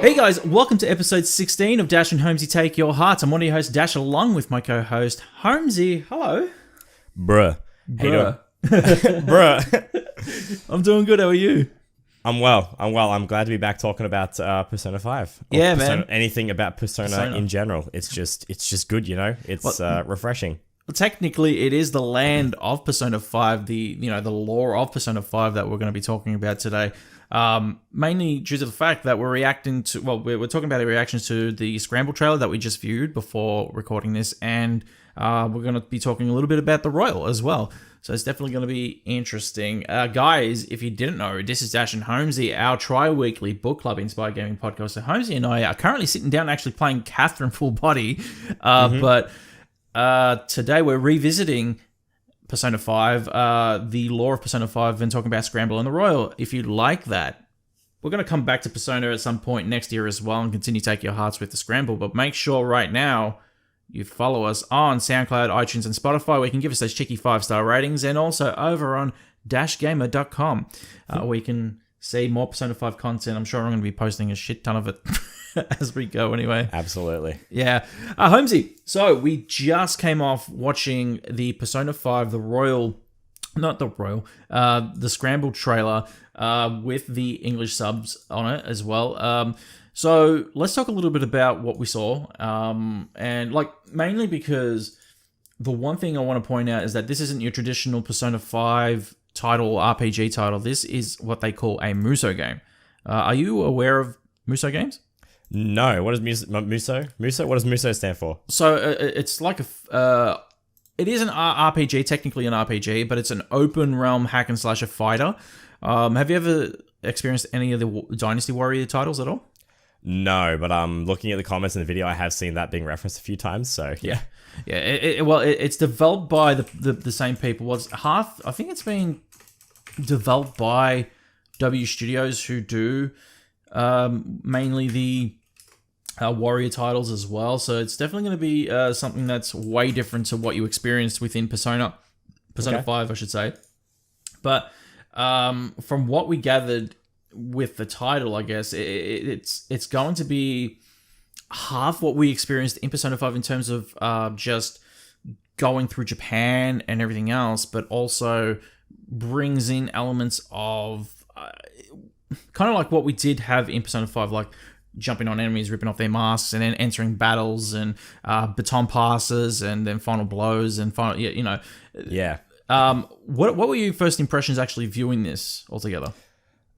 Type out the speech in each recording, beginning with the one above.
Hey guys, welcome to episode 16 of Dash and Holmesy Take Your Hearts. I'm one of your hosts, Dash, along with my co-host, Holmesy. Hello. Bruh. Bruh. Bruh. I'm doing good, how are you? I'm well. I'm glad to be back talking about Persona 5. Yeah, Persona, man. Anything about Persona in general. It's just good, you know? It's refreshing. Well, technically, it is the land of Persona 5, the lore of Persona 5 that we're going to be talking about today. Mainly due to the fact that we're talking about our reactions to the Scramble trailer that we just viewed before recording this, and we're going to be talking a little bit about the Royal as well. So it's definitely going to be interesting. Guys, if you didn't know, this is Dash and Holmesy, our tri-weekly book club inspired gaming podcast. So Holmesy and I are currently sitting down actually playing Catherine Full Body, but today we're revisiting Persona 5, the lore of Persona 5, and talking about Scramble and the Royal. If you like that, we're going to come back to Persona at some point next year as well and continue to take your hearts with the Scramble. But make sure right now you follow us on SoundCloud, iTunes, and Spotify, where you can give us those cheeky 5-star ratings, and also over on dashgamer.com, where you can see more Persona 5 content. I'm sure I'm going to be posting a shit ton of it as we go anyway. Absolutely. Yeah. Holmesy, so we just came off watching the Persona 5, the Scramble trailer with the English subs on it as well. So let's talk a little bit about what we saw. And mainly because the one thing I want to point out is that this isn't your traditional Persona 5 title, RPG title. This is what they call a mouso game. Are you aware of mouso games? No. What is mouso? Mouso? What does mouso stand for? So it's like it is an RPG, technically an RPG, but it's an open realm hack and slasher fighter. Have you ever experienced any of the Dynasty Warrior titles at all? No, but looking at the comments in the video, I have seen that being referenced a few times. So yeah. It's developed by the same people. I think it's been developed by W Studios, who do mainly the Warrior titles as well. So it's definitely going to be something that's way different to what you experienced within Persona 5, I should say. But from what we gathered with the title, I guess it's going to be half what we experienced in Persona 5 in terms of just going through Japan and everything else, but also brings in elements of kind of like what we did have in Persona 5, like jumping on enemies, ripping off their masks, and then entering battles and baton passes and then final blows and final, Yeah. What were your first impressions actually viewing this altogether?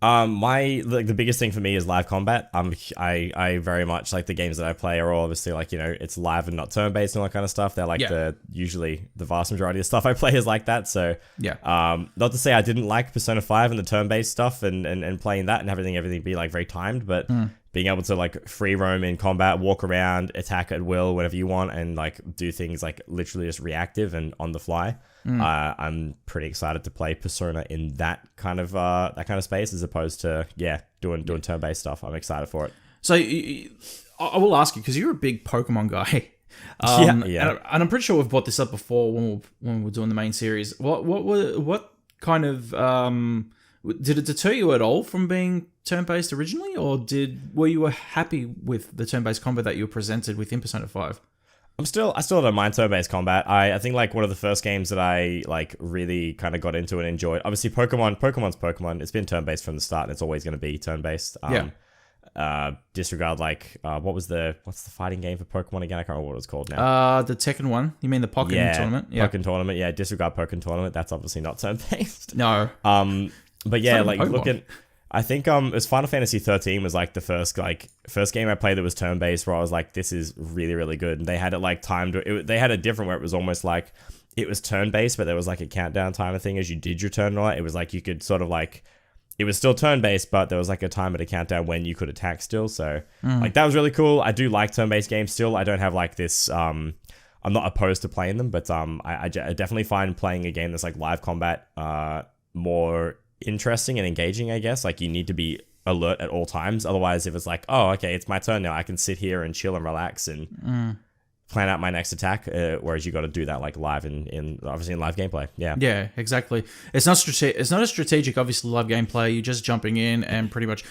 The biggest thing for me is live combat. I very much like the games that I play are all obviously it's live and not turn-based and all that kind of stuff. They're usually the vast majority of stuff I play is like that. So not to say I didn't like Persona 5 and the turn-based stuff and playing that and everything be very timed, but being able to free roam in combat, walk around, attack at will whenever you want, and do things literally just reactive and on the fly. I'm pretty excited to play Persona in that kind of space as opposed to doing turn-based stuff. I'm excited for it. So I will ask you, because you're a big Pokemon guy. Yeah. And I'm pretty sure we've brought this up before when we were doing the main series. What kind of did it deter you at all from being turn-based originally, or were you happy with the turn-based combat that you were presented within Persona 5? I still don't mind turn-based combat. I think one of the first games that I really kind of got into and enjoyed. Obviously, Pokemon's Pokemon. It's been turn-based from the start, and it's always going to be turn-based. Disregard what's the fighting game for Pokemon again? I can't remember what it's called now. The Tekken one. You mean the Pokken tournament? Yeah, Pokken tournament. Yeah, disregard Pokken tournament. That's obviously not turn-based. No. But yeah, look at. I think it was Final Fantasy 13 was the first game I played that was turn-based where I was this is really, really good. And they had it timed. They had it different where it was almost it was turn-based, but there was a countdown timer thing as you did your turn. Right? It was you could sort of it was still turn-based, but there was a timer to countdown when you could attack still. So that was really cool. I do like turn-based games still. I don't have this. I'm not opposed to playing them, but I definitely find playing a game that's live combat more interesting and engaging, I guess. You need to be alert at all times. Otherwise, if it's oh, okay, it's my turn now, I can sit here and chill and relax and plan out my next attack, whereas you got to do that like live in obviously in live gameplay. Yeah, exactly. It's not it's not a strategic, obviously, live gameplay. You're just jumping in and pretty much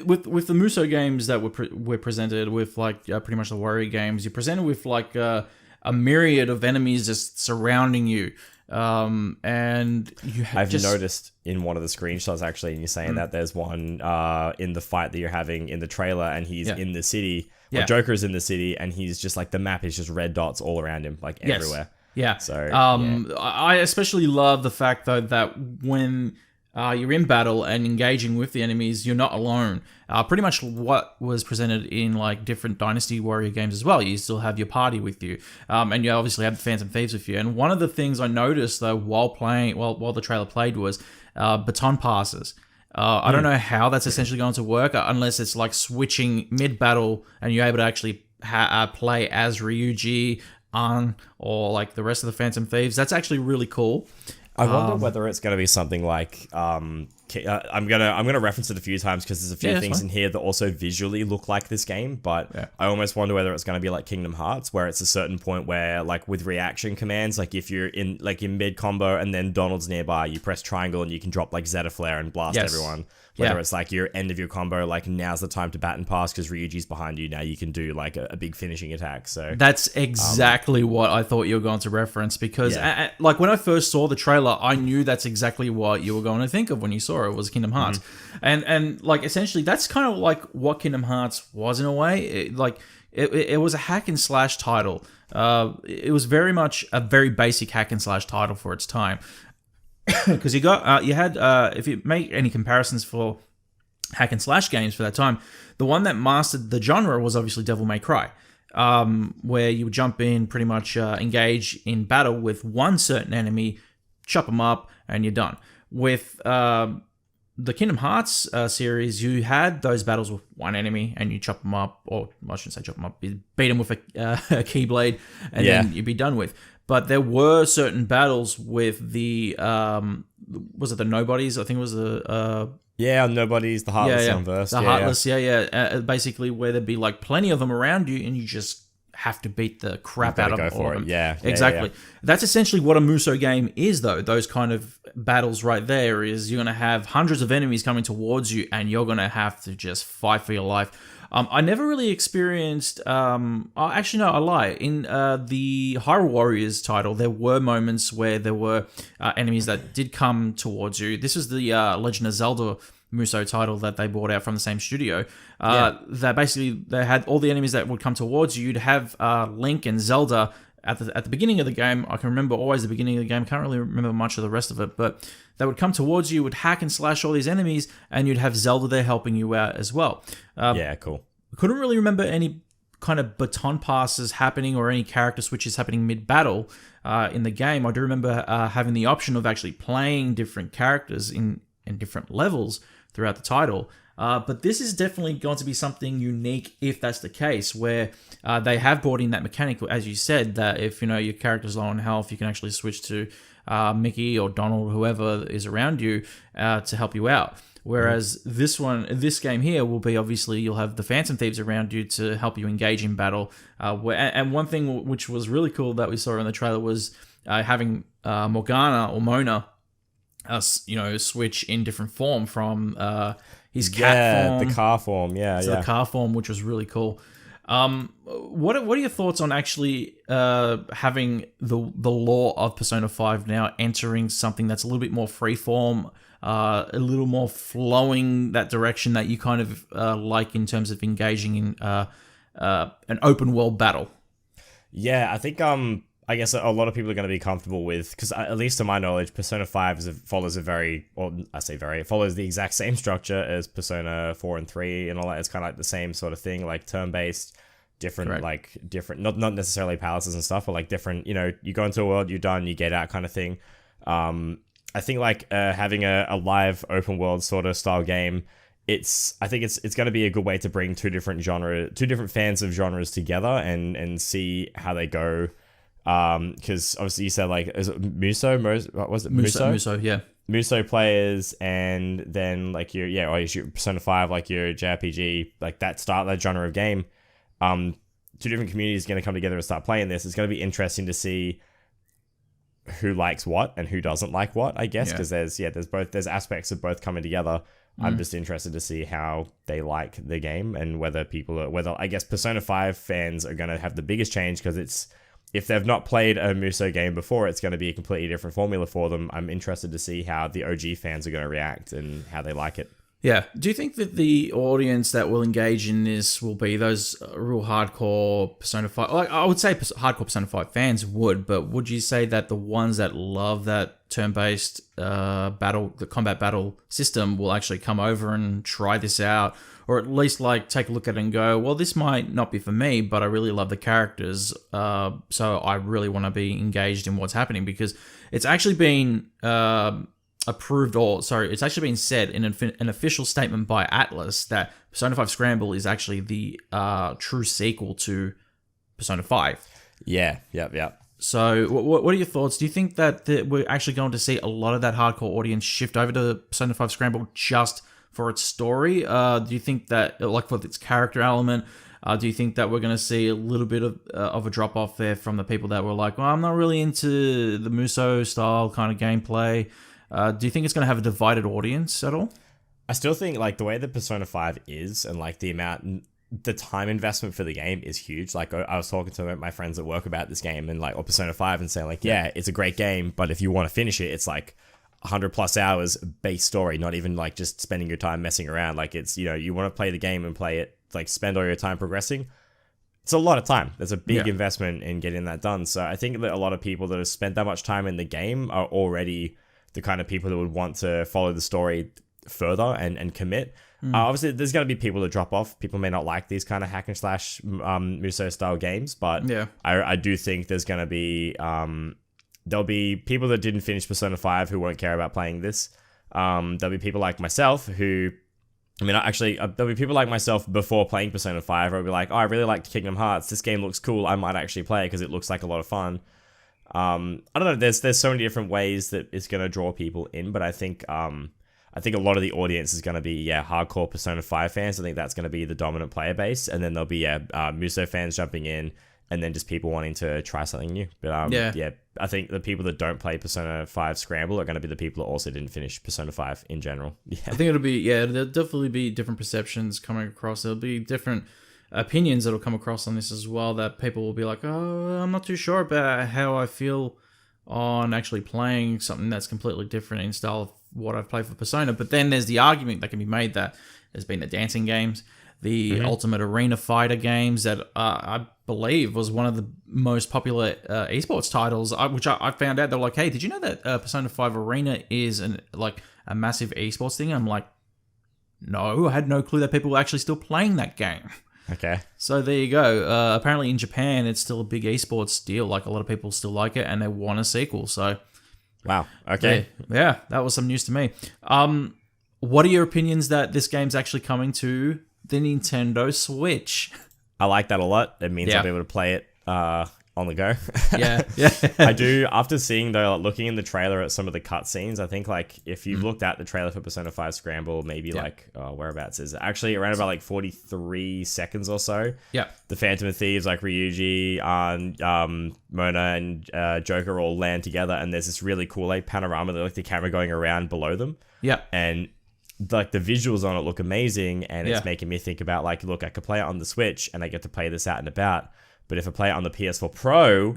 with the Muso games that we're presented with, like pretty much the Warrior games. You're presented with like a myriad of enemies just surrounding you. And I've noticed in one of the screenshots actually, and you're saying that there's one in the fight that you're having in the trailer, and he's in the city. Well, Joker's in the city, and he's just like the map is just red dots all around him, like everywhere. Yeah. So I especially love the fact though that when you're in battle and engaging with the enemies, you're not alone. Pretty much what was presented in like different Dynasty Warrior games as well. You still have your party with you, and you obviously have the Phantom Thieves with you. And one of the things I noticed though while the trailer played was baton passes. I don't know how that's essentially going to work unless it's like switching mid-battle and you're able to actually play as Ryuji, or like the rest of the Phantom Thieves. That's actually really cool. I wonder whether it's going to be something like I'm gonna reference it a few times because there's a few things in here that also visually look like this game, but I almost wonder whether it's going to be like Kingdom Hearts, where it's a certain point where like with reaction commands, like if you're in mid combo and then Donald's nearby, you press triangle and you can drop like Zeta Flare and blast everyone. Whether it's like your end of your combo, like now's the time to baton pass because Ryuji's behind you. Now you can do like a big finishing attack. So that's exactly what I thought you were going to reference because like when I first saw the trailer, I knew that's exactly what you were going to think of when you saw it was Kingdom Hearts. And like essentially that's kind of like what Kingdom Hearts was in a way. It was a hack and slash title. It was very much a very basic hack and slash title for its time. Because you had if you make any comparisons for hack and slash games for that time, the one that mastered the genre was obviously Devil May Cry, where you would jump in, pretty much engage in battle with one certain enemy, chop them up, and you're done. With the Kingdom Hearts series, you had those battles with one enemy and you chop them up, or I shouldn't say chop them up, you beat them with a keyblade, and then you'd be done with. But there were certain battles with the was it the Nobodies? I think it was the Nobodies, the Heartless Universe. The Heartless, basically where there'd be like plenty of them around you, and you just have to beat the crap out of all of them. Exactly. That's essentially what a Muso game is, though. Those kind of battles right there is you're going to have hundreds of enemies coming towards you, and you're going to have to just fight for your life. I never really experienced... actually, no, I lie. In the Hyrule Warriors title, there were moments where there were enemies that did come towards you. This was the Legend of Zelda Muso title that they brought out from the same studio. That basically, they had all the enemies that would come towards you. You'd have Link and Zelda at the beginning of the game. I can remember always the beginning of the game. Can't really remember much of the rest of it, but they would come towards you, would hack and slash all these enemies, and you'd have Zelda there helping you out as well. Cool. Couldn't really remember any kind of baton passes happening or any character switches happening mid-battle in the game. I do remember having the option of actually playing different characters in different levels throughout the title. But this is definitely going to be something unique if that's the case, where they have brought in that mechanic, as you said, that if your character's low on health, you can actually switch to Mickey or Donald, whoever is around you, to help you out. Whereas this game here will be, obviously, you'll have the Phantom Thieves around you to help you engage in battle. And one thing which was really cool that we saw in the trailer was having Morgana or Mona, switch in different form from his cat form. The car form, the car form, which was really cool. What are your thoughts on actually having the lore of Persona 5 now entering something that's a little bit more freeform, a little more flowing that direction that you kind of like in terms of engaging in an open world battle? Yeah, I think I guess a lot of people are going to be comfortable with, because at least to my knowledge, Persona 5 follows it follows the exact same structure as Persona 4 and 3 and all that. It's kind of like the same sort of thing, like turn-based, different, not necessarily palaces and stuff, but like different, you go into a world, you're done, you get out kind of thing. I think like having a live open world sort of style game, I think it's going to be a good way to bring two different fans of genres together and see how they go. Because obviously you said like, is it Muso? What was it? Muso, yeah. Muso players, and then like your Persona 5, like your JRPG, like that genre of game. two different communities going to come together and start playing this. It's going to be interesting to see who likes what and who doesn't like what, I guess, because there's aspects of both coming together. I'm just interested to see how they like the game and whether I guess Persona 5 fans are going to have the biggest change, because if they've not played a mouso game before, it's going to be a completely different formula for them. I'm interested to see how the OG fans are going to react and how they like it. Yeah. Do you think that the audience that will engage in this will be those real hardcore Persona 5? Like, I would say hardcore Persona 5 fans would, but would you say that the ones that love that turn-based the combat battle system will actually come over and try this out? Or at least like take a look at it and go, well, this might not be for me, but I really love the characters, so I really want to be engaged in what's happening, because it's actually been it's actually been said in an official statement by Atlas that Persona 5 Scramble is actually the true sequel to Persona 5. Yeah, yep. So what are your thoughts? Do you think that we're actually going to see a lot of that hardcore audience shift over to Persona 5 Scramble just for its story? Do you think that, like, for its character element, do you think that we're going to see a little bit of a drop-off there from the people that were like, well, I'm not really into the mouso style kind of gameplay? Do you think it's going to have a divided audience at all? I still think, like, the way that Persona 5 is, and like the time investment for the game is huge. Like, I was talking to my friends at work about this game and like, or Persona 5, and saying like, yeah, it's a great game, but if you want to finish it, it's like 100 plus hours base story, not even like just spending your time messing around. Like, it's, you want to play the game and play it, like spend all your time progressing. It's a lot of time. There's a big investment in getting that done. So I think that a lot of people that have spent that much time in the game are already the kind of people that would want to follow the story further and commit. Obviously, there's going to be people that drop off. People may not like these kind of hack and slash mouso style games, but I do think there's going to be there'll be people that didn't finish Persona 5 who won't care about playing this. There'll be people like myself who, there'll be people like myself before playing Persona 5 where I'll be like, oh, I really liked Kingdom Hearts. This game looks cool. I might actually play it because it looks like a lot of fun. I don't know. There's so many different ways that it's going to draw people in, but I think a lot of the audience is going to be hardcore Persona 5 fans. I think that's going to be the dominant player base, and then there'll be mouso fans jumping in, and then just people wanting to try something new. But I think the people that don't play Persona 5 Scramble are going to be the people that also didn't finish Persona 5 in general. Yeah. I think there'll definitely be different perceptions coming across. There'll be different opinions that'll come across on this as well, that people will be like, oh, I'm not too sure about how I feel on actually playing something that's completely different in style of what I've played for Persona. But then there's the argument that can be made that there's been the dancing games, the Ultimate Arena Fighter games that I believe was one of the most popular esports titles, which I found out. They're like, hey, did you know that Persona 5 Arena is a massive esports thing? I'm like, no, I had no clue that people were actually still playing that game. Okay. So there you go. Apparently in Japan, it's still a big esports deal. Like, a lot of people still like it and they want a sequel. So, wow. Okay. Yeah, that was some news to me. What are your opinions that this game's actually coming to the Nintendo Switch? I like that a lot. It means I'll be able to play it on the go. Yeah. I do. After seeing, though, looking in the trailer at some of the cutscenes, I think, like, if you've looked at the trailer for Persona 5 Scramble, maybe whereabouts is it? Actually around about like 43 seconds or so. Yeah. The Phantom of Thieves, like Ryuji, Mona, and Joker all land together, and there's this really cool like panorama, like the camera going around below them. Yeah. And like the visuals on it look amazing, and it's making me think about, like, look, I could play it on the Switch and I get to play this out and about. But if I play it on the PS4 Pro,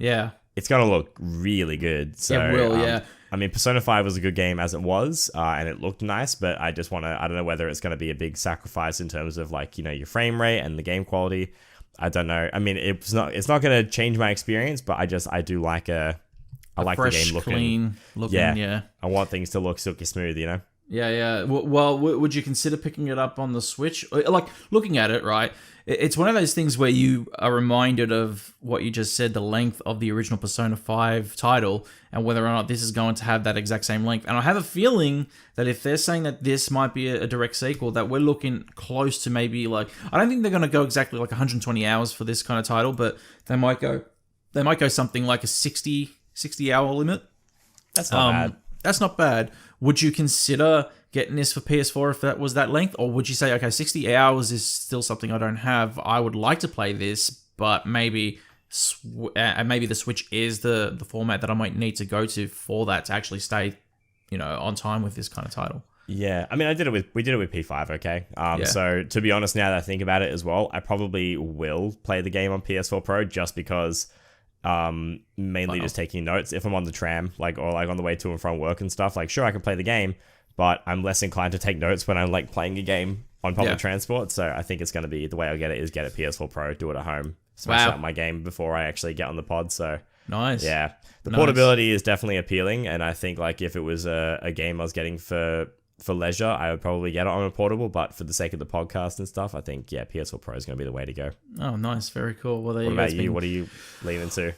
it's going to look really good. So, it will, I mean, Persona 5 was a good game as it was, and it looked nice, but I just want to, I don't know whether it's going to be a big sacrifice in terms of, like, your frame rate and the game quality. I don't know. I mean, it's not going to change my experience, but I do like I like fresh, the game looking. Clean looking, yeah. I want things to look silky smooth, Yeah. Well, would you consider picking it up on the Switch? Like, looking at it, right? It's one of those things where you are reminded of what you just said, the length of the original Persona 5 title, and whether or not this is going to have that exact same length. And I have a feeling that if they're saying that this might be a direct sequel, that we're looking close to maybe, like, I don't think they're going to go exactly like 120 hours for this kind of title, but they might go something like a 60 hour limit. That's not bad. That's not bad. Would you consider getting this for PS4 if that was that length? Or would you say, okay, 60 hours is still something I don't have. I would like to play this, but maybe maybe the Switch is the format that I might need to go to for that to actually stay, on time with this kind of title. Yeah, I mean, we did it with P5, okay? So to be honest, now that I think about it as well, I probably will play the game on PS4 Pro just because, mainly just taking notes. If I'm on the tram, or on the way to and from work and stuff, sure, I can play the game, but I'm less inclined to take notes when I'm playing a game on public transport. So I think it's going to be, the way I'll get it is get a PS4 Pro, do it at home, smash out my game before I actually get on the pod. So nice. Yeah, the portability is definitely appealing, and I think if it was a game I was getting for leisure, I would probably get it on a portable, but for the sake of the podcast and stuff, I think PS4 Pro is going to be the way to go. Oh, nice. Very cool. Well, there what about you? What are you leaning to?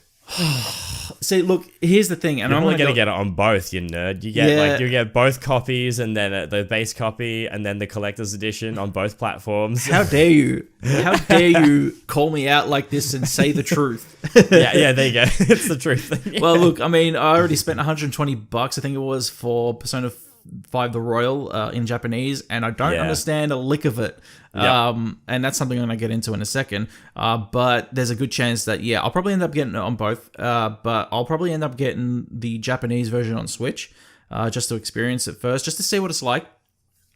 See, look, here's the thing, and I'm only going to get it on both, you nerd. You get you get both copies, and then the base copy, and then the collector's edition on both platforms. How dare you? How dare you call me out like this and say the truth? yeah, there you go. It's the truth. Yeah. Well, look, I mean, I already spent $120, I think it was, for Persona 5 The Royal in Japanese, and I don't understand a lick of it. Yep. And that's something I'm going to get into in a second. But there's a good chance that, I'll probably end up getting it on both. But I'll probably end up getting the Japanese version on Switch, just to experience it first, just to see what it's like.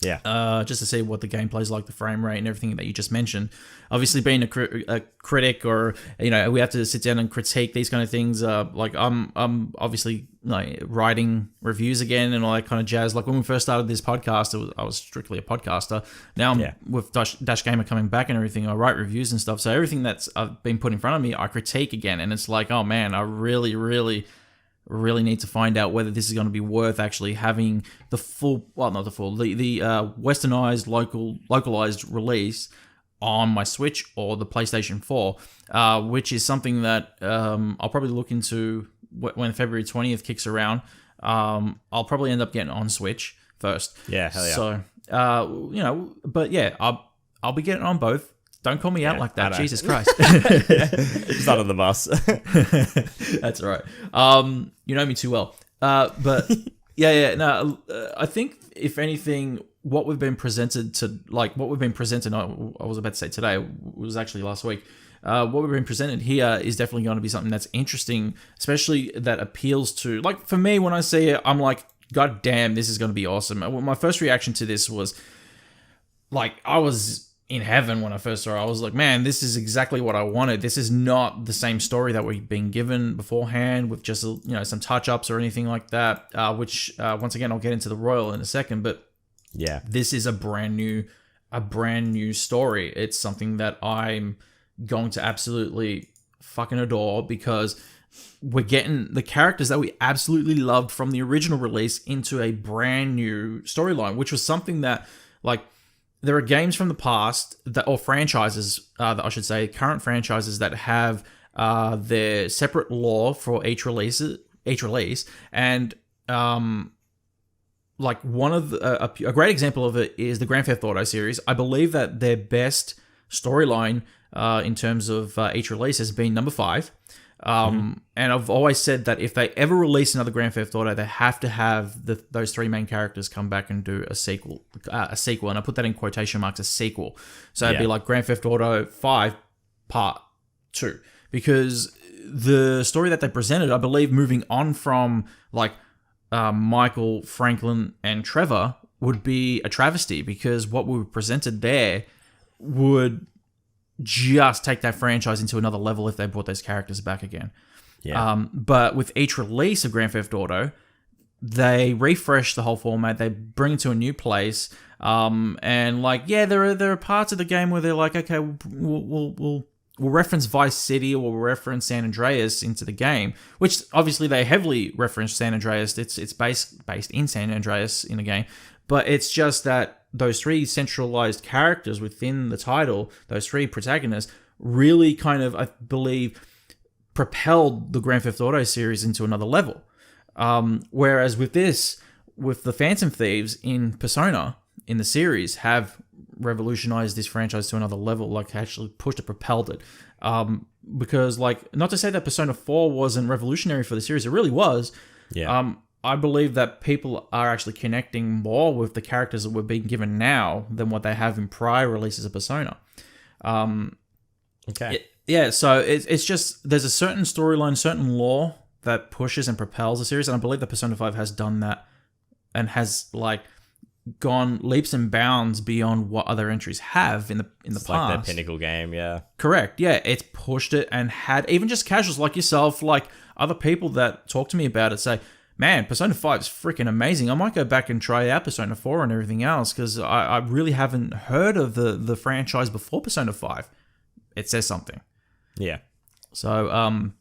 Yeah. Just to see what the gameplay's like, the frame rate and everything that you just mentioned. Obviously, being a critic, or we have to sit down and critique these kind of things. I'm obviously writing reviews again and all that kind of jazz. Like when we first started this podcast, I was strictly a podcaster. Now I'm with Dash Gamer coming back and everything. I write reviews and stuff. So everything that's been put in front of me, I critique again, and it's like, oh man, I really need to find out whether this is going to be worth actually having the full, not the full, the westernized, localized release on my Switch or the PlayStation 4, which is something that I'll probably look into when February 20th kicks around. I'll probably end up getting on Switch first. Yeah, hell yeah. So, but yeah, I'll be getting on both. Don't call me out like that. Jesus Christ. It's not on the bus. That's all right. You know me too well. But I think if anything, what we've been presented, I was about to say today, it was actually last week. What we've been presented here is definitely going to be something that's interesting, especially that appeals to, for me, when I see it, I'm like, God damn, this is going to be awesome. My first reaction to this was, I was in heaven when I first saw it. I was like, man, this is exactly what I wanted. This is not the same story that we've been given beforehand with just some touch-ups or anything like that, which once again I'll get into the Royal in a second, but this is a brand new story. It's something that I'm going to absolutely fucking adore, because we're getting the characters that we absolutely loved from the original release into a brand new storyline, which was something that, there are games from the past or franchises, that I should say, current franchises that have their separate lore for each release, and one of a great example of it is the Grand Theft Auto series. I believe that their best storyline in terms of each release has been number 5. And I've always said that if they ever release another Grand Theft Auto, they have to have those 3 main characters come back and do a sequel, and I put that in quotation marks, a sequel. So it'd be like Grand Theft Auto 5 Part 2, because the story that they presented, I believe, moving on from Michael, Franklin, and Trevor would be a travesty, because what we were presented there would just take that franchise into another level if they brought those characters back again. But with each release of Grand Theft Auto, they refresh the whole format. They bring it to a new place, and there are parts of the game where they're like, okay, we'll reference Vice City, or we'll reference San Andreas into the game, which obviously they heavily reference San Andreas. It's based in San Andreas in the game, but it's just that those 3 centralized characters within the title, those 3 protagonists, really kind of, I believe, propelled the Grand Theft Auto series into another level. Whereas with the Phantom Thieves in Persona, in the series, have revolutionized this franchise to another level, actually pushed it, propelled it. Because, not to say that Persona 4 wasn't revolutionary for the series, it really was. I believe that people are actually connecting more with the characters that we're being given now than what they have in prior releases of Persona. Yeah, so it's just there's a certain storyline, certain lore that pushes and propels the series, and I believe that Persona 5 has done that and has like gone leaps and bounds beyond what other entries have in the past. Like their pinnacle game, yeah. Correct. Yeah, it's pushed it and had even just casuals like yourself, like other people that talk to me about it say, man, Persona 5 is freaking amazing. I might go back and try out Persona 4 and everything else because I really haven't heard of the franchise before Persona 5. It says something. Yeah. So, I'm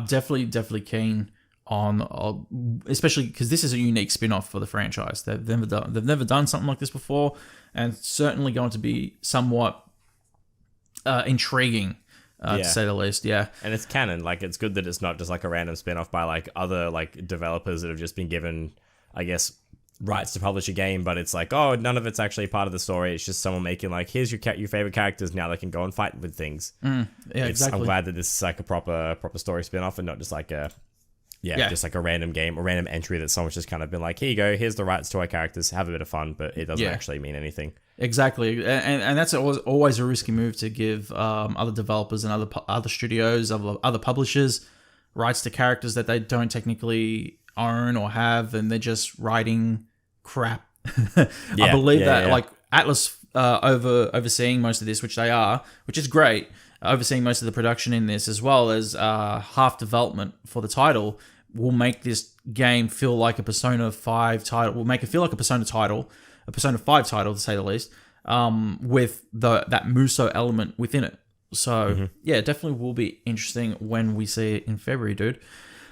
definitely keen on, especially because this is a unique spin-off for the franchise. They've never done something like this before, and certainly going to be somewhat intriguing. To say the least, yeah. And it's canon. Like, it's good that it's not just like a random spin-off by like other like developers that have just been given, I guess, rights to publish a game, but it's like, oh, none of it's actually part of the story. It's just someone making like, here's your favorite characters. Now they can go and fight with things. Exactly. I'm glad that this is like a proper story spin-off and not just like just like a random game, a random entry that someone's just kind of been like, here you go, here's the rights to our characters, have a bit of fun, but it doesn't actually mean anything. Exactly, and that's always a risky move to give other developers and other studios, other publishers, rights to characters that they don't technically own or have, and they're just writing crap. I believe that like Atlas overseeing most of this, which they are, which is great, overseeing most of the production in this, as well as half development for the title, will make this game feel like a Persona 5 title. Will make it feel like a Persona title, a Persona 5 title to say the least, with that mouso element within it. So yeah, definitely will be interesting when we see it in February, dude.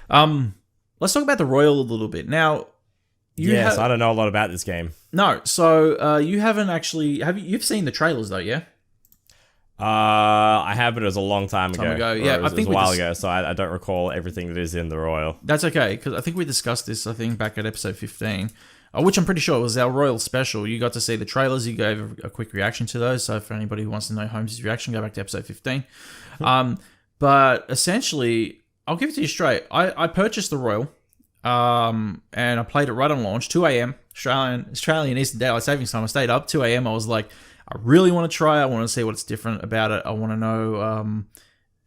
Let's talk about the Royal a little bit now. I don't know a lot about this game. No, so you haven't actually you've seen the trailers though, yeah? I have, but it was a long time ago. Yeah, it was a while ago, so I don't recall everything that is in the Royal. That's okay, because I think we discussed this, back at episode 15, which I'm pretty sure was our Royal special. You got to see the trailers, you gave a quick reaction to those, so for anybody who wants to know Holmesy's reaction, go back to episode 15. But essentially, I'll give it to you straight. I purchased the Royal, and I played it right on launch, 2 a.m. Australian Eastern Daylight Savings Time. I stayed up 2 a.m. I was like, I really want to try it. I want to see what's different about it. I want to know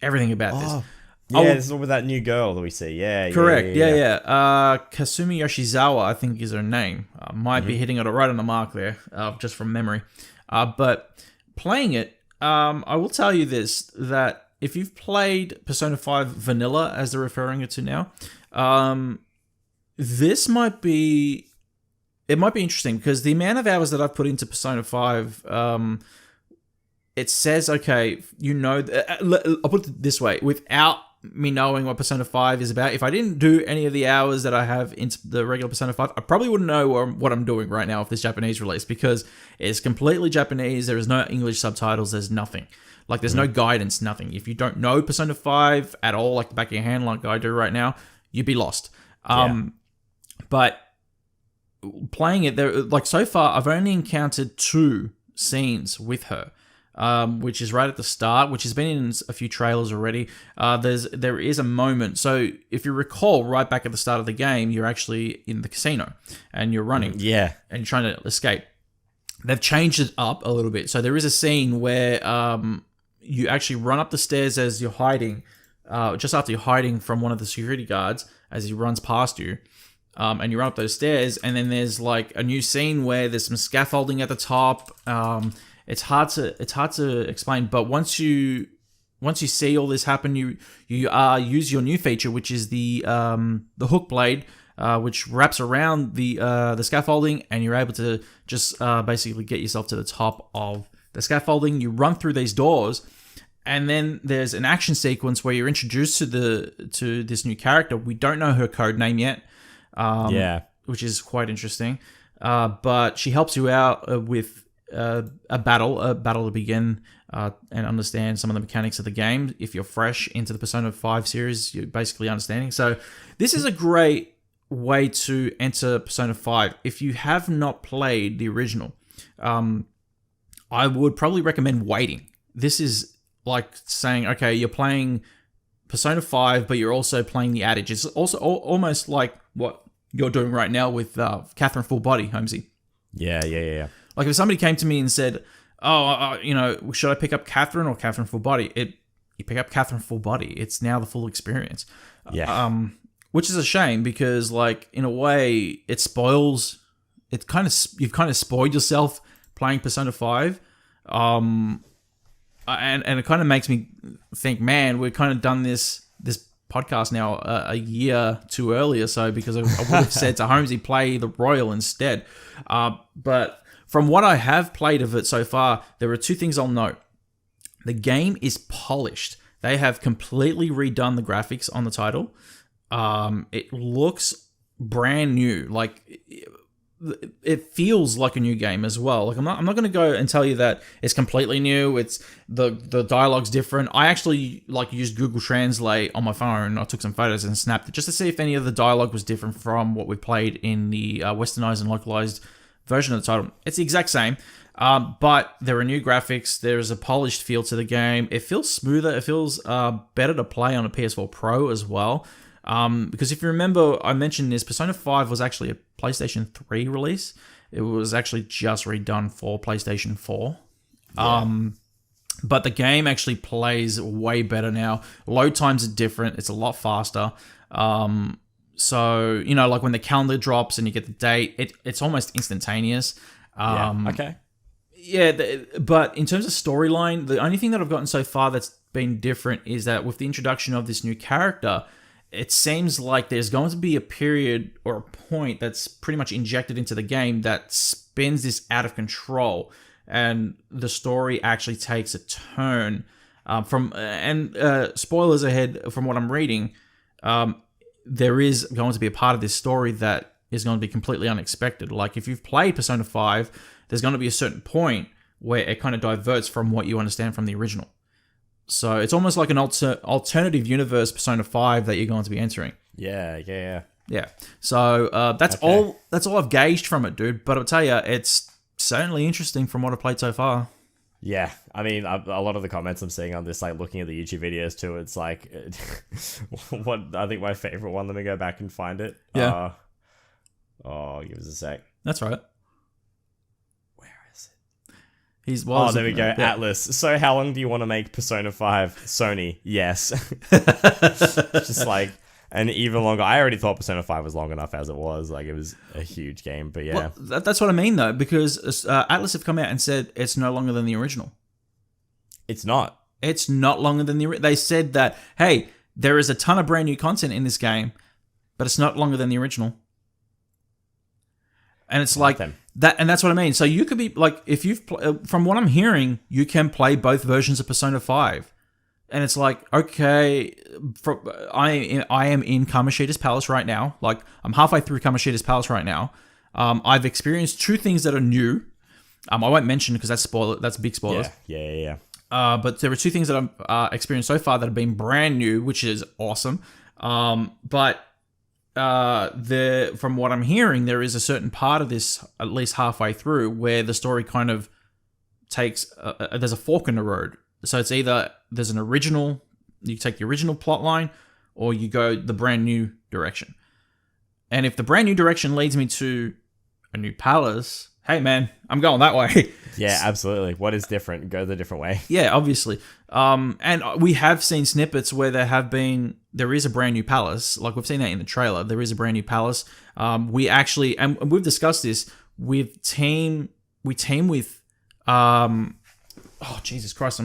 everything about this. Yeah, this is all with that new girl that we see. Yeah, correct. Yeah. Kasumi Yoshizawa, I think, is her name. Might be hitting it right on the mark there, just from memory. But playing it, I will tell you this, that if you've played Persona 5 Vanilla, as they're referring it to now, this might be... It might be interesting because the amount of hours that I've put into Persona 5, it says, okay, I'll put it this way, without me knowing what Persona 5 is about, if I didn't do any of the hours that I have into the regular Persona 5, I probably wouldn't know what I'm doing right now with this Japanese release, because it's completely Japanese, there is no English subtitles, there's nothing. Like, there's no guidance, nothing. If you don't know Persona 5 at all, like the back of your hand, like I do right now, you'd be lost. But playing it, there, like, so far I've only encountered 2 scenes with her, which is right at the start, which has been in a few trailers already. There is a moment, so if you recall, right back at the start of the game, you're actually in the casino and you're running, and you're trying to escape. They've changed it up a little bit, so there is a scene where you actually run up the stairs as you're hiding, just after you're hiding from one of the security guards as he runs past you. And you run up those stairs, and then there's like a new scene where there's some scaffolding at the top. It's hard to explain, but once you see all this happen, you use your new feature, which is the hook blade, which wraps around the scaffolding, and you're able to just basically get yourself to the top of the scaffolding. You run through these doors, and then there's an action sequence where you're introduced to this new character. We don't know her code name yet. Which is quite interesting. But she helps you out with a battle to begin and understand some of the mechanics of the game. If you're fresh into the Persona 5 series, you're basically understanding. So this is a great way to enter Persona 5. If you have not played the original, I would probably recommend waiting. This is like saying, okay, you're playing Persona 5, but you're also playing the Adage. It's also almost like what you're doing right now with Catherine Full Body, Holmesy. Yeah. Like if somebody came to me and said, should I pick up Catherine or Catherine full body? You pick up Catherine full body. It's now the full experience. Yeah. Which is a shame because, like, in a way, it spoils. You've kind of spoiled yourself playing Persona 5. And it kind of makes me think, man, we've kind of done this podcast now a year too early or so, because I would have said to Holmesy, play the Royal instead. But from what I have played of it so far, there are two things I'll note. The game is polished. They have completely redone the graphics on the title. It looks brand new. Like, it feels like a new game as well. Like, I'm not going to go and tell you that it's completely new. It's the dialogue's different. I actually used Google Translate on my phone. I took some photos and snapped it just to see if any of the dialogue was different from what we played in the westernized and localized version of the title. It's the exact same. But there are new graphics. There's a polished feel to the game. It feels smoother. It feels better to play on a PS4 Pro as well. Because if you remember, I mentioned this, Persona 5 was actually a PlayStation 3 release. It was actually just redone for PlayStation 4. Yeah. But the game actually plays way better now. Load times are different. It's a lot faster. So, like when the calendar drops and you get the date, it's almost instantaneous. Okay. Yeah, but in terms of storyline, the only thing that I've gotten so far that's been different is that with the introduction of this new character, it seems like there's going to be a period or a point that's pretty much injected into the game that spins this out of control, and the story actually takes a turn. Spoilers ahead from what I'm reading, there is going to be a part of this story that is going to be completely unexpected. Like, if you've played Persona 5, there's going to be a certain point where it kind of diverts from what you understand from the original. So it's almost like an alternative universe Persona 5 that you're going to be entering. Yeah. So that's all I've gauged from it, dude. But I'll tell you, it's certainly interesting from what I've played so far. Yeah, I mean, a lot of the comments I'm seeing on this, like looking at the YouTube videos too, it's like, what I think my favorite one. Let me go back and find it. Yeah. Give us a sec. That's right. There we go. Yeah. Atlas. So how long do you want to make Persona 5? Sony. Yes. Just like an even longer. I already thought Persona 5 was long enough as it was. Like, it was a huge game, but yeah. Well, that's what I mean though, because Atlas have come out and said it's no longer than the original. It's not. It's not longer than they said that, hey, there is a ton of brand new content in this game, but it's not longer than the original. And it's like that, and that's what I mean. So you could be like, if you've, from what I'm hearing, you can play both versions of Persona 5, and it's like, okay, I am in Kamoshida's Palace right now. Like, I'm halfway through Kamoshida's Palace right now. I've experienced two things that are new. I won't mention because that's big spoilers. Yeah. But there are two things that I've experienced so far that have been brand new, which is awesome. But from what I'm hearing, there is a certain part of this, at least halfway through, where the story kind of takes there's a fork in the road. So it's either there's an original, you take the original plot line, or you go the brand new direction. And if the brand new direction leads me to a new palace, hey man, I'm going that way. Yeah, absolutely. What is different? Go the different way. Yeah, obviously. And we have seen snippets where there is a brand new palace. Like, we've seen that in the trailer. There is a brand new palace. We actually, and we've discussed this, we team with, oh, Jesus Christ,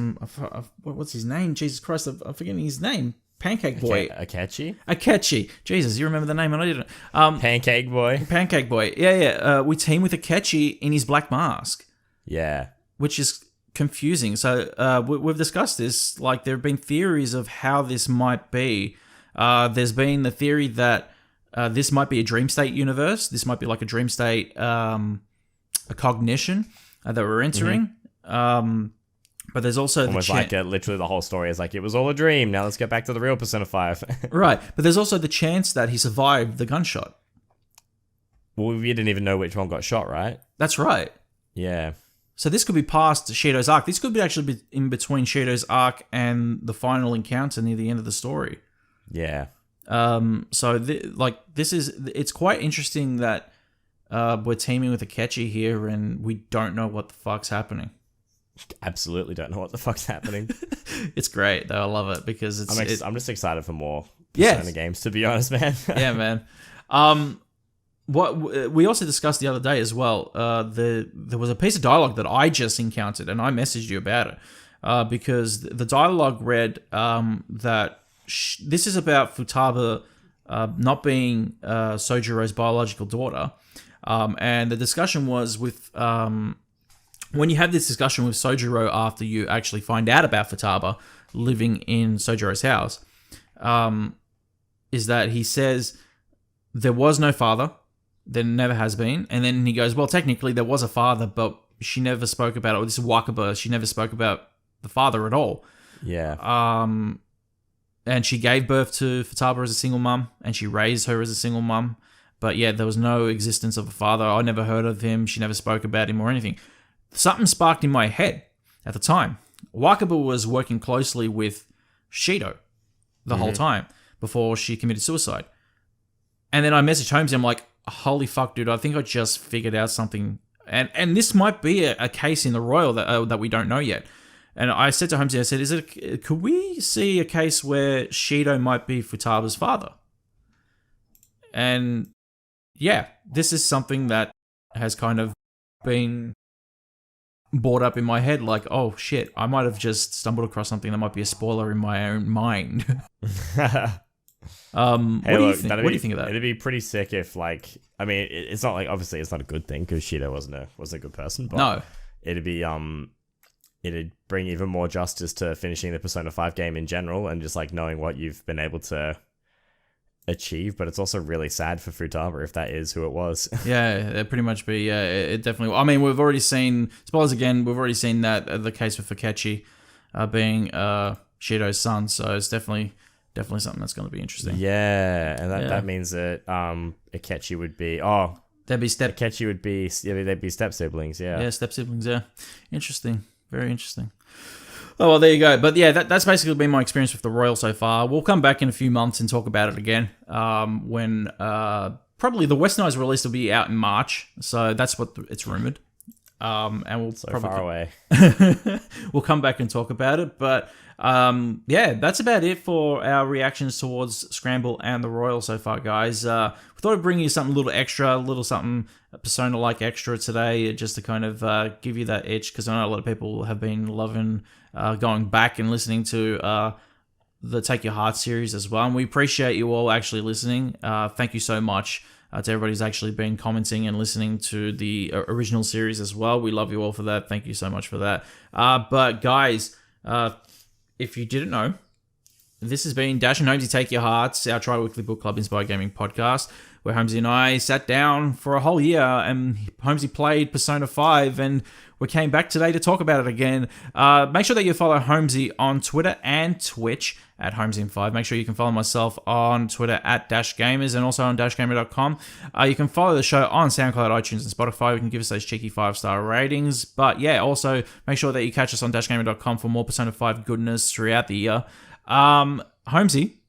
what's his name? Jesus Christ, I'm forgetting his name. Pancake Boy. Akechi. Jesus, you remember the name and I didn't. Pancake Boy. Pancake Boy. Yeah. We team with Akechi in his black mask. Yeah. Which is confusing. So we've discussed this. Like, there have been theories of how this might be. There's been the theory that this might be a dream state universe. This might be like a dream state, a cognition that we're entering. Mm-hmm. But there's also almost like literally the whole story is like, it was all a dream. Now let's get back to the real Persona 5. Right. But there's also the chance that he survived the gunshot. Well, we didn't even know which one got shot, right? That's right. Yeah. So this could be past Shido's arc. This could be actually be in between Shido's arc and the final encounter near the end of the story. Yeah. It's quite interesting that we're teaming with Akechi here and we don't know what the fuck's happening. absolutely don't know what the fuck's happening. It's great though. I love it because I'm just excited for more Persona games, to be honest, man. Yeah, man. What we also discussed the other day as well. There was a piece of dialogue that I just encountered, and I messaged you about it because the dialogue read that this is about Futaba not being Sojiro's biological daughter, and the discussion was with when you have this discussion with Sojiro after you actually find out about Futaba living in Sojiro's house, is that he says there was no father. There never has been. And then he goes, well, technically there was a father, but she never spoke about it. Or this is Wakaba. She never spoke about the father at all. Yeah. And she gave birth to Futaba as a single mum, and she raised her as a single mum. But yeah, there was no existence of a father. I never heard of him. She never spoke about him or anything. Something sparked in my head at the time. Wakaba was working closely with Shido the whole time before she committed suicide. And then I messaged Holmesy. I'm like, holy fuck, dude, I think I just figured out something. And this might be a case in the Royal that we don't know yet. And I said to Holmesy, I said, could we see a case where Shido might be Futaba's father? And yeah, this is something that has kind of been brought up in my head, like, oh shit, I might have just stumbled across something that might be a spoiler in my own mind. What do you think of that? It'd be pretty sick if, like, I mean, it's not like, obviously it's not a good thing because Shido wasn't a good person, but no, it'd be it'd bring even more justice to finishing the Persona 5 game in general and just like knowing what you've been able to achieve. But it's also really sad for Futaba if that is who it was. Yeah, it'd pretty much be. Yeah, it definitely. I mean, we've already seen, spoilers again, we've already seen that the case with Fukechi being Shido's son, so it's definitely something that's going to be interesting. Yeah, and that means that Akechi would be Akechi would be they'd be step siblings. Yeah, step siblings. Yeah, interesting, very interesting. Oh well, there you go. But yeah, that's basically been my experience with the Royal so far. We'll come back in a few months and talk about it again when probably the Westernized release will be out in March. So that's what it's rumored. And we'll probably far away. We'll come back and talk about it, but yeah, that's about it for our reactions towards Scramble and the Royal so far, guys. We thought I'd bring you something a little extra, a little something Persona-like extra today, just to kind of give you that itch, because I know a lot of people have been loving going back and listening to the Take Your Heart series as well, and we appreciate you all actually listening. Thank you so much to everybody who's actually been commenting and listening to the original series as well. We love you all for that. Thank you so much for that. But guys, if you didn't know, this has been Dash and Holmesy Take Your Hearts, our tri-weekly book club inspired gaming podcast, where Holmesy and I sat down for a whole year and Holmesy played Persona 5 and we came back today to talk about it again. Make sure that you follow Holmesy on Twitter and Twitch at HolmesyIn5. Make sure you can follow myself on Twitter at DashGamers and also on DashGamer.com. You can follow the show on SoundCloud, iTunes, and Spotify. You can give us those cheeky 5-star ratings. But yeah, also make sure that you catch us on DashGamer.com for more Persona 5 goodness throughout the year. Holmesy,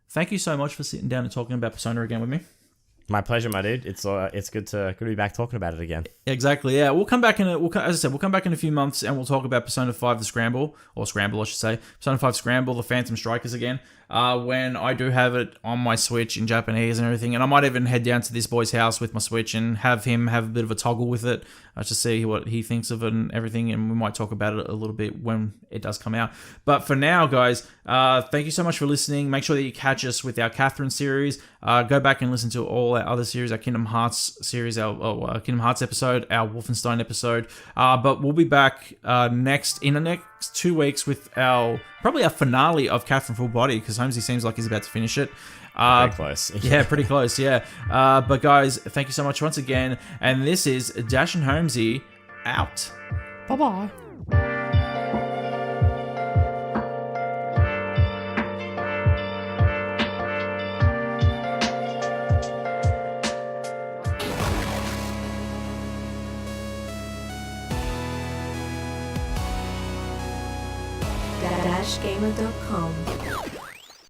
thank you so much for sitting down and talking about Persona again with me. My pleasure, my dude. It's good to be back talking about it again. Exactly. Yeah, we'll come back as I said, we'll come back in a few months and we'll talk about Persona 5 the Scramble, or Scramble, I should say. Persona 5 Scramble, the Phantom Strikers again. When I do have it on my Switch in Japanese and everything, and I might even head down to this boy's house with my Switch and have him have a bit of a toggle with it to see what he thinks of it and everything, and we might talk about it a little bit when it does come out. But for now, guys, thank you so much for listening. Make sure that you catch us with our Catherine series. Go back and listen to all our other series, our Kingdom Hearts series, our Kingdom Hearts episode, our Wolfenstein episode. But we'll be back in the next 2 weeks with probably our finale of Catherine Full Body, because Holmesy seems like he's about to finish it. Pretty close. Yeah, pretty close, yeah. But guys, thank you so much once again. And this is Dash and Holmesy out. Bye-bye. DashGamer.com